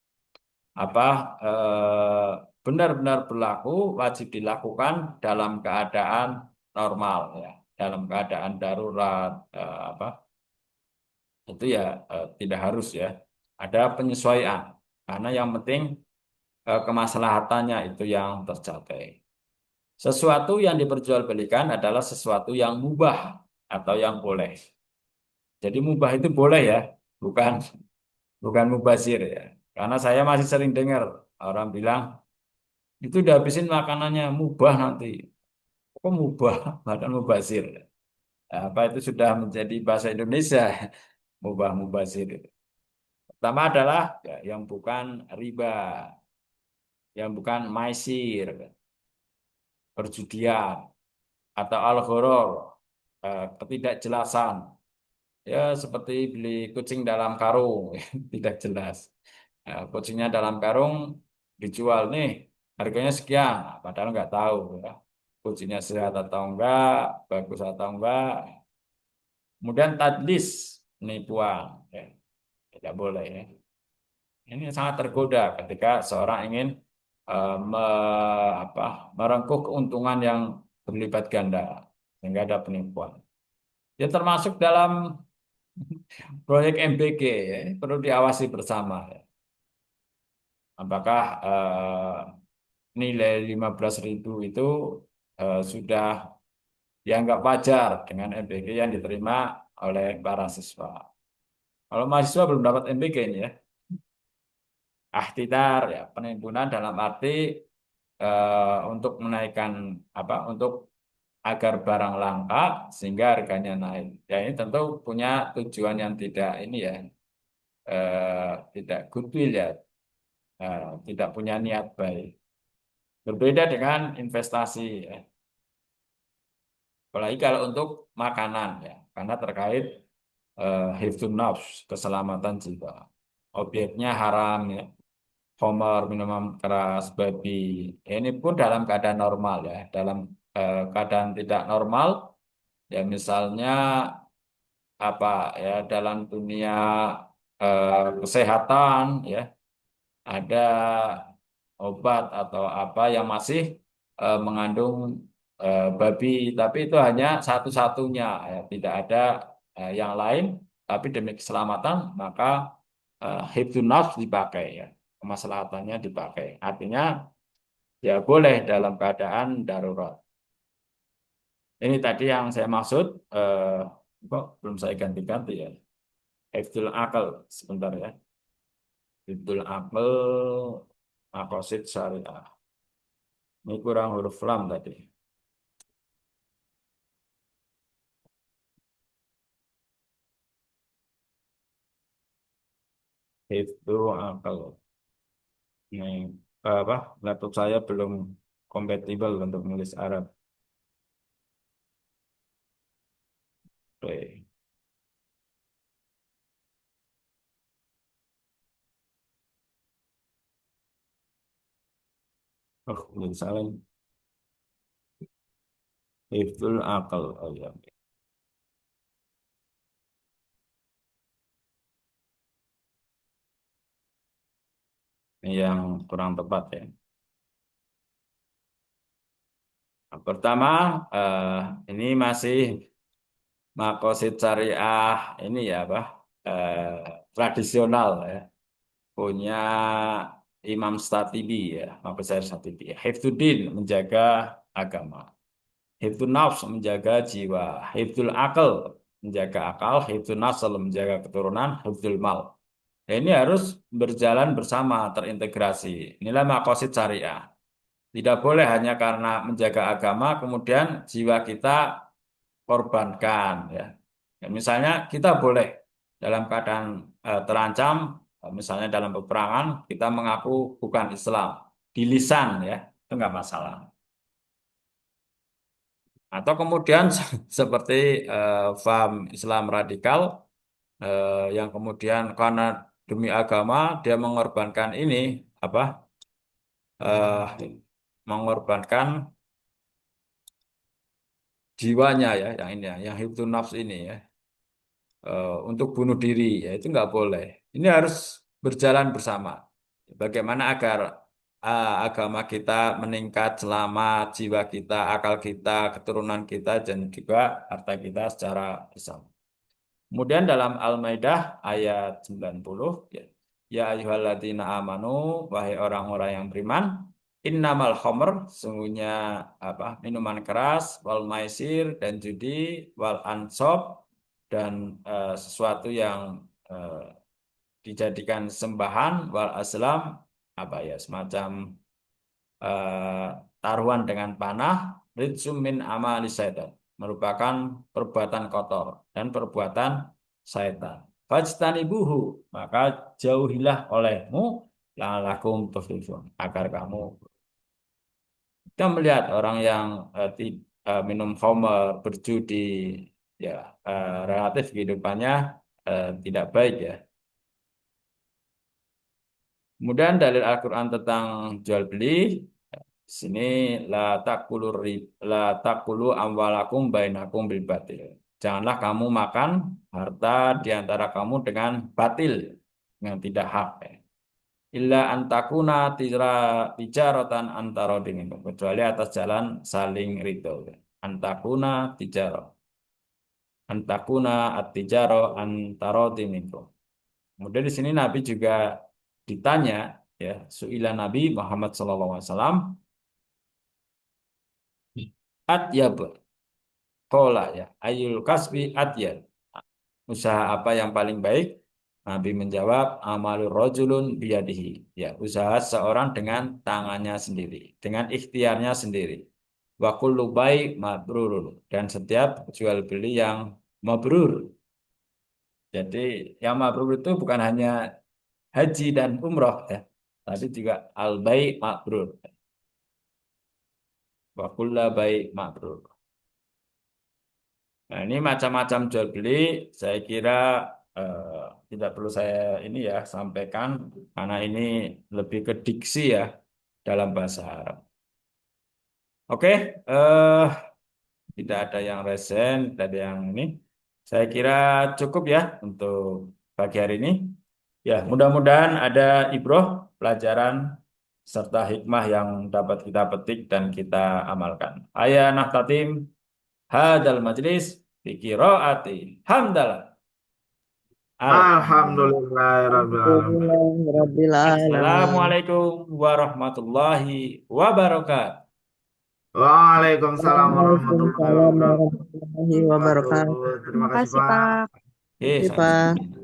apa benar-benar berlaku, wajib dilakukan dalam keadaan normal ya, dalam keadaan darurat apa itu ya tidak harus ya, ada penyesuaian karena yang penting kemaslahatannya itu yang tercapai. Sesuatu yang diperjualbelikan adalah sesuatu yang mubah atau yang boleh. Jadi mubah itu boleh ya, bukan bukan mubazir ya. Karena saya masih sering dengar orang bilang itu udah habisin makanannya mubah nanti. Kok mubah? Bahkan mubazir. Nah, apa itu sudah menjadi bahasa Indonesia? Mubah mubazir. Pertama adalah ya, yang bukan riba, yang bukan maisir, perjudian, atau al-gharar, ketidakjelasan. Ya seperti beli kucing dalam karung, tidak jelas. Nah, kucingnya dalam karung dijual nih, harganya sekian, padahal nggak tahu ya. Kucingnya sehat atau enggak, bagus atau enggak. Kemudian tadlis, penipuan, ya, tidak boleh ya. Ini sangat tergoda ketika seorang ingin merengkuh keuntungan yang berlipat ganda, sehingga ada penipuan. Ya termasuk dalam proyek MBG ya, perlu diawasi bersama. Ya. Apakah nilai 15.000 itu sudah dianggap wajar dengan MBG yang diterima oleh para siswa. Kalau mahasiswa belum dapat MBG ini ya, ahtitar ya, penimbunan dalam arti untuk menaikkan untuk agar barang langka sehingga harganya naik. Ya ini tentu punya tujuan yang tidak ini ya, tidak goodwill ya, tidak punya niat baik. Berbeda dengan investasi ya. Apalagi kalau untuk makanan ya, karena terkait hifdzun nafs, keselamatan jiwa. objeknya haram ya. Homer, minuman keras, babi. Ini pun dalam keadaan normal ya. Dalam keadaan tidak normal, ya misalnya apa ya dalam dunia kesehatan ya ada obat atau apa yang masih mengandung babi, tapi itu hanya satu-satunya ya. Tidak ada yang lain. Tapi demi keselamatan maka hifdzun nafs dipakai ya. Kemaslahatannya dipakai. Artinya ya boleh dalam keadaan darurat. Ini tadi yang saya maksud, kok belum saya ganti-ganti ya. Hifdzul akal, sebentar ya. Hifdzul akal, maqasid syariah. Ini kurang huruf lam tadi. Hifdzul akal. Ini apa? Laptop saya belum kompatibel untuk menulis Arab. Oke. Oh, belum salah. Hifdzul akal. Oh, ya. Ini yang kurang tepat ya. Nah, pertama, ini masih maqasid syariah ini ya apa tradisional ya punya Imam Statibi ya Maqasid Statibi. Hifdzuddin menjaga agama, hifdzun nafs menjaga jiwa, hifdzul akal menjaga akal, hifdzun nasl menjaga keturunan, hifdzul mal. Ya, ini harus berjalan bersama, terintegrasi. Inilah maqasid syariah. Tidak boleh hanya karena menjaga agama kemudian jiwa kita korbankan ya. Ya, misalnya kita boleh dalam keadaan terancam, misalnya dalam peperangan kita mengaku bukan Islam di lisan ya, itu nggak masalah. Atau kemudian seperti faham Islam radikal yang kemudian karena demi agama dia mengorbankan ini apa eh, mengorbankan jiwanya ya, yang ini ya, yang hifdzun nafs ini ya. Untuk bunuh diri, ya itu nggak boleh. Ini harus berjalan bersama. Bagaimana agar agama kita meningkat, selamat jiwa kita, akal kita, keturunan kita, dan juga harta kita secara bersama. Kemudian dalam Al-Maidah ayat 90, ya, ya ayyuhalladzina amanu, wahai orang-orang yang beriman, innamal khamr, sungguhnya apa minuman keras, wal maisir dan judi, wal ansab dan sesuatu yang dijadikan sembahan, wal aslam apa ya semacam eh, taruhan dengan panah, rijsum min amali syaitan, merupakan perbuatan kotor dan perbuatan syaitan. Fajtanibuhu, maka jauhilah olehmu la'allakum tuflihun, agar kamu. Kita melihat orang yang minum khamr, berjudi, ya relatif kehidupannya tidak baik ya. Kemudian dalil Al-Quran tentang jual beli, sini la takulu amwalakum bainakum bil batil. Janganlah kamu makan harta di antara kamu dengan batil, yang tidak hak. Ya. Illa antakuna tijaratan antara dengan kecuali atas jalan saling ridho. Antakuna tijaro. Antakuna at-tijaro antara minkum. Kemudian di sini Nabi juga ditanya ya, suila Nabi Muhammad SAW atyab qala ya ayul kasbi atyab, usaha apa yang paling baik? Nabi menjawab amalur rajulun biyadihi, ya usaha seorang dengan tangannya sendiri, dengan ikhtiarnya sendiri. Wa kullu bai mabrur, dan setiap jual beli yang mabrur. Jadi yang mabrur itu bukan hanya haji dan umroh ya, tapi juga al-bai mabrur. Wa kulla bai mabrur. Nah, ini macam-macam jual beli, saya kira tidak perlu saya ini ya sampaikan karena ini lebih ke diksi ya dalam bahasa Arab. Oke, tidak ada yang resen, tidak ada yang ini. Saya kira cukup ya untuk pagi hari ini. Ya, mudah-mudahan ada ibroh, pelajaran, serta hikmah yang dapat kita petik dan kita amalkan. Ayah nahtatim hadal majlis bi qiraati hamdalah. Alhamdulillahirrabbilalamin. Alhamdulillahirabbil alamin. Assalamualaikum warahmatullahi wabarakatuh. Waalaikumsalam warahmatullahi Waalaikumsalam wabarakatuh. warahmatullahi wabarakatuh. Terima Terima kasih, kasih, Pak. Pak. Oke, Terima kasih, sampai Pak. jumpa.